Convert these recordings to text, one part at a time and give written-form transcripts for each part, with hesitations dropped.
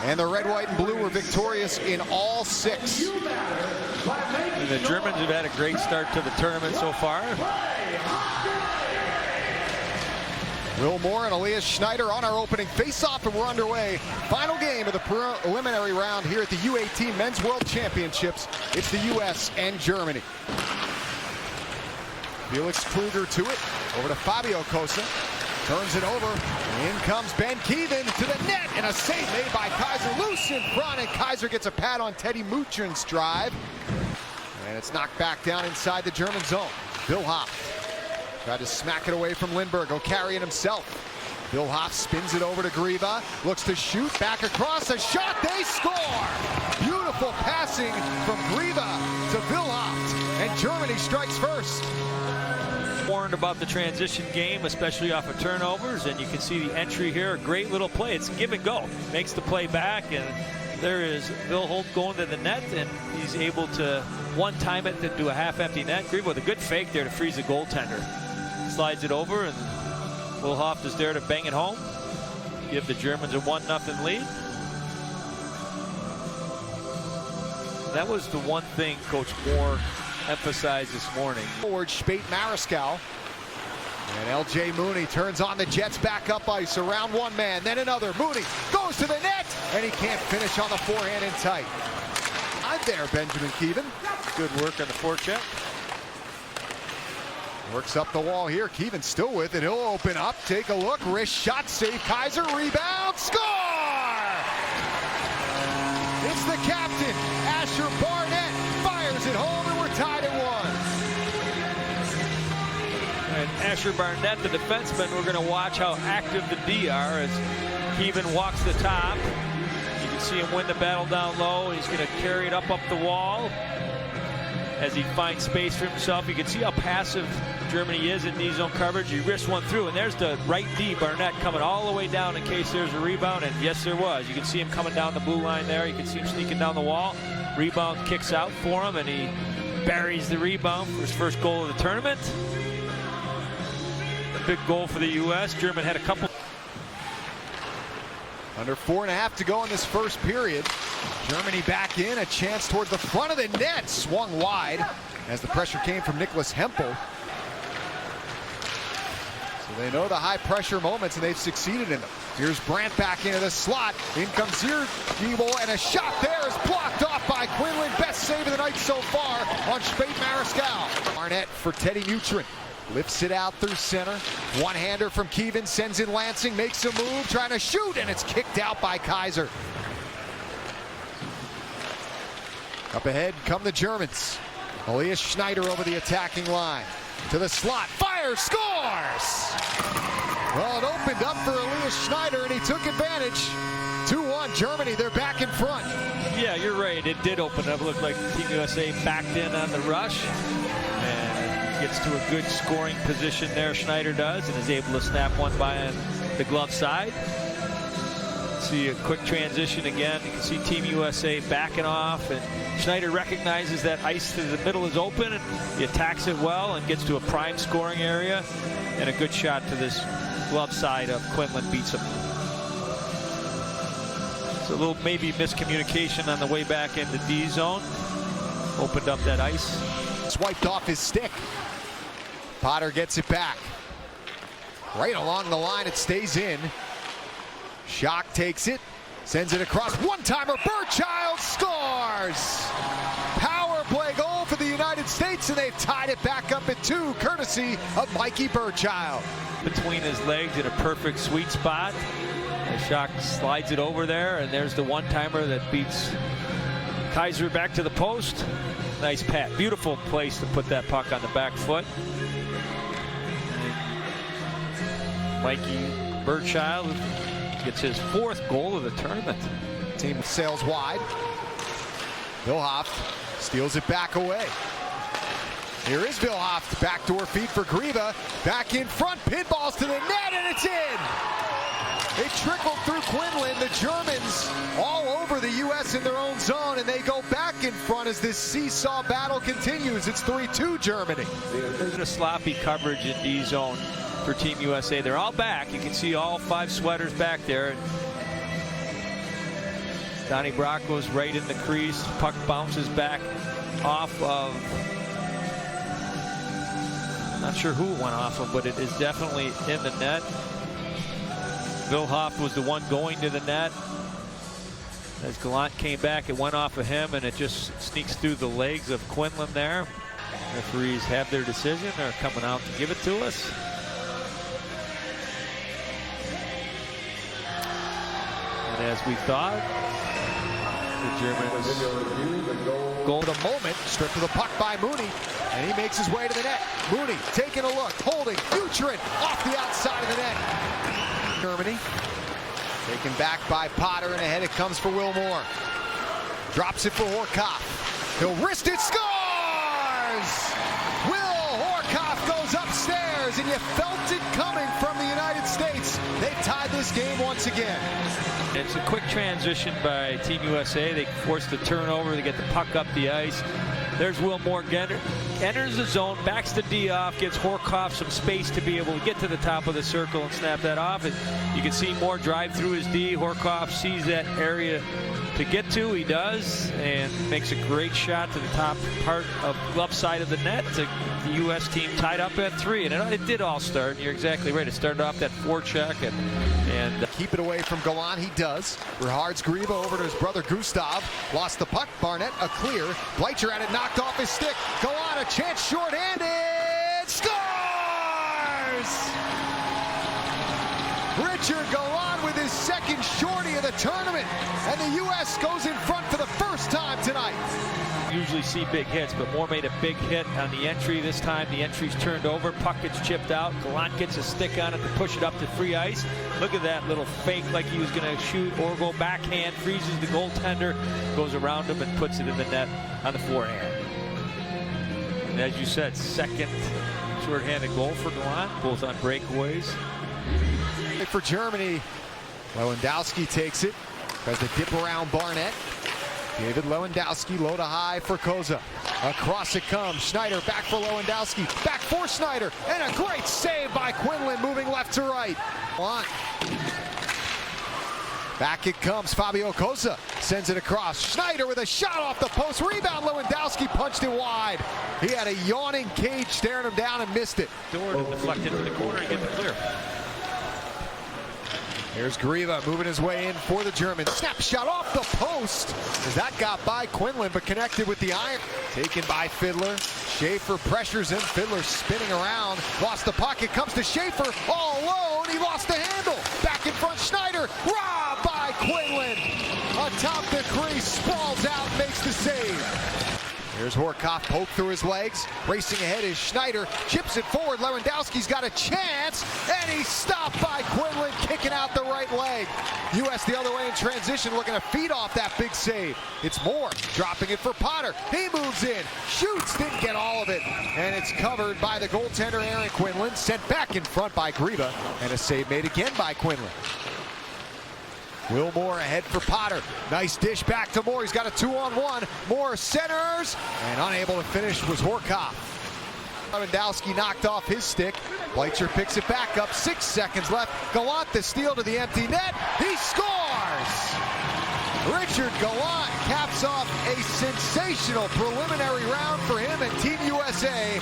And the red, white, and blue were victorious in all 6. And the Germans have had a great start to the tournament so far. Will Moore and Elias Schneider on our opening face-off, and we're underway. Final game of the preliminary round here at the U18 Men's World Championships. It's the U.S. and Germany. Felix Kruger to it, over to Fabio Cosa. Turns it over, and in comes Ben Keevan to the net, and a save made by Kaiser. Loose in front, and Kaiser gets a pad on Teddy Muchern's drive. And it's knocked back down inside the German zone. Bill Hoff tried to smack it away from Lindbergh. Go carry it himself. Bill Hoff spins it over to Grieva. Looks to shoot. Back across. A shot. They score! Beautiful passing from Grieva to Bill Hoff. And Germany strikes first. Warned about the transition game, especially off of turnovers. And you can see the entry here. A great little play. It's give and go. Makes the play back. And there is Bill Holt going to the net. And he's able to one-time it to do a half-empty net. Grieva with a good fake there to freeze the goaltender. Slides it over, and Will Hoff is there to bang it home. Give the Germans a 1-0 lead. That was the one thing Coach Moore emphasized this morning. Forward Spate Mariscal. And L.J. Mooney turns on the Jets back up ice around one man, then another. Mooney goes to the net, and he can't finish on the forehand in tight. I'm there, Benjamin Keevan. Good work on the forecheck. Works up the wall here. Keevan still with it. He'll open up. Take a look. Wrist shot. Save Kaiser. Rebound. Score! It's the captain, Asher Barnett. Fires it home, and we're tied at 1. And Asher Barnett, the defenseman, we're going to watch how active the D are as Keevan walks the top. You can see him win the battle down low. He's going to carry it up the wall as he finds space for himself. You can see how passive Germany is in D-zone coverage. He wrists one through, and there's the right D, Barnett, coming all the way down in case there's a rebound, and yes, there was. You can see him coming down the blue line there. You can see him sneaking down the wall. Rebound kicks out for him, and he buries the rebound for his first goal of the tournament. A big goal for the U.S. German had a couple. Under 4.5 to go in this first period. Germany back in, a chance towards the front of the net. Swung wide as the pressure came from Nicholas Hempel. So they know the high pressure moments, and they've succeeded in them. Here's Brandt back into the slot. In comes Ziergiebel, and a shot there is blocked off by Quinlan. Best save of the night so far on Spate Mariscal. Barnett for Teddy Muchern. Lifts it out through center. One-hander from Keevan, sends in Lansing, makes a move, trying to shoot, and it's kicked out by Kaiser. Up ahead come the Germans. Elias Schneider over the attacking line. To the slot, fires, scores! Well, it opened up for Elias Schneider, and he took advantage. 2-1 Germany, they're back in front. Yeah, you're right. It did open up. It looked like Team USA backed in on the rush. And gets to a good scoring position there, Schneider does, and is able to snap one by on the glove side. See a quick transition again. You can see Team USA backing off, and Schneider recognizes that ice to the middle is open, and he attacks it well and gets to a prime scoring area, and a good shot to this glove side of Quinlan beats him. So a little maybe miscommunication on the way back into D zone. Opened up that ice. Swiped off his stick. Potter gets it back. Right along the line, it stays in. Schock takes it, sends it across. One-timer, Burchild scores! Power play goal for the United States, and they've tied it back up at 2, courtesy of Mikey Burchild. Between his legs in a perfect sweet spot. And Schock slides it over there, and there's the one-timer that beats Kaiser back to the post. Nice pat. Beautiful place to put that puck on the back foot. Mikey Burchild gets his 4th goal of the tournament. Team sails wide. Vilhoff steals it back away. Here is Vilhoff, backdoor feed for Grieva. Back in front, pinballs to the net, and it's in! It trickled through Quinlan. The Germans all over the U.S. in their own zone, and they go back in front as this seesaw battle continues. It's 3-2 Germany. There's a sloppy coverage in D zone for Team USA. They're all back. You can see all 5 sweaters back there. Donnie Bracco's right in the crease. Puck bounces back off of, not sure who it went off of, but it is definitely in the net. Vilhoff was the one going to the net. As Gallant came back, it went off of him, and it just sneaks through the legs of Quinlan there. Referees have their decision. They're coming out to give it to us. And as we thought, the Germans goal to the moment, stripped to the puck by Mooney, and he makes his way to the net. Mooney taking a look, holding, Utrin off the outside of the net. Germany taken back by Potter, and ahead it comes for Wilmore. Drops it for Horkoff. He'll wrist it, scores! Will Horkoff goes upstairs, and you felt it coming from the United States. They tied this game once again. It's a quick transition by Team USA. They force the turnover. They get the puck up the ice. There's Wilmore, enters the zone, backs the D off, gives Horkoff some space to be able to get to the top of the circle and snap that off. And you can see Moore drive through his D. Horkoff sees that area to get to. He does, and makes a great shot to the top part of left side of the net. The U.S. team tied up at 3, and it did all start. You're exactly right. It started off that forecheck and keep it away from Gallant. He does. Gerhard's Grieva over to his brother Gustav. Lost the puck. Barnett a clear. Bleitcher had it knocked off his stick. Gallant a chance, short-handed. Scores! Richard Gallant with his second shorty of the tournament, and the U.S. goes in front for the first time tonight. Usually see big hits, but Moore made a big hit on the entry. This time the entry's turned over, puck gets chipped out. Gallant gets a stick on it to push it up to free ice. Look at that little fake, like he was going to shoot or go backhand, freezes the goaltender, goes around him and puts it in the net on the forehand. And as you said, second short-handed goal for Gallant, both on breakaways. For Germany, Lewandowski takes it, tries to dip around Barnett. David Lewandowski, low to high for Koza. Across it comes. Schneider back for Lewandowski. Back for Schneider. And a great save by Quinlan, moving left to right. Back it comes. Fabio Koza sends it across. Schneider with a shot off the post. Rebound. Lewandowski punched it wide. He had a yawning Cage staring him down and missed it. Door to deflect into the corner and get the clear. Here's Grieva moving his way in for the Germans. Snap shot off the post as that got by Quinlan, but connected with the iron. Taken by Fiddler. Schaefer pressures him. Fiddler spinning around. Lost the puck. It comes to Schaefer all alone. He lost the handle. Back in front. Schneider. Robbed by Quinlan. Atop the crease. Sprawls out. Makes the save. Here's Horkoff, poke through his legs. Racing ahead is Schneider. Chips it forward. Lewandowski's got a chance. And he's stopped by Quinlan, kicking out the right leg. U.S. the other way in transition, looking to feed off that big save. It's Moore, dropping it for Potter. He moves in, shoots, didn't get all of it. And it's covered by the goaltender, Aaron Quinlan. Sent back in front by Grieva. And a save made again by Quinlan. Wilmore ahead for Potter. Nice dish back to Moore. He's got a 2-on-1. Moore centers, and unable to finish was Horkoff. Lewandowski knocked off his stick. Bleitcher picks it back up. 6 seconds left. Gallant the steal to the empty net. He scores! Richard Gallant caps off a sensational preliminary round for him and Team USA,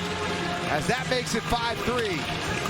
as that makes it 5-3.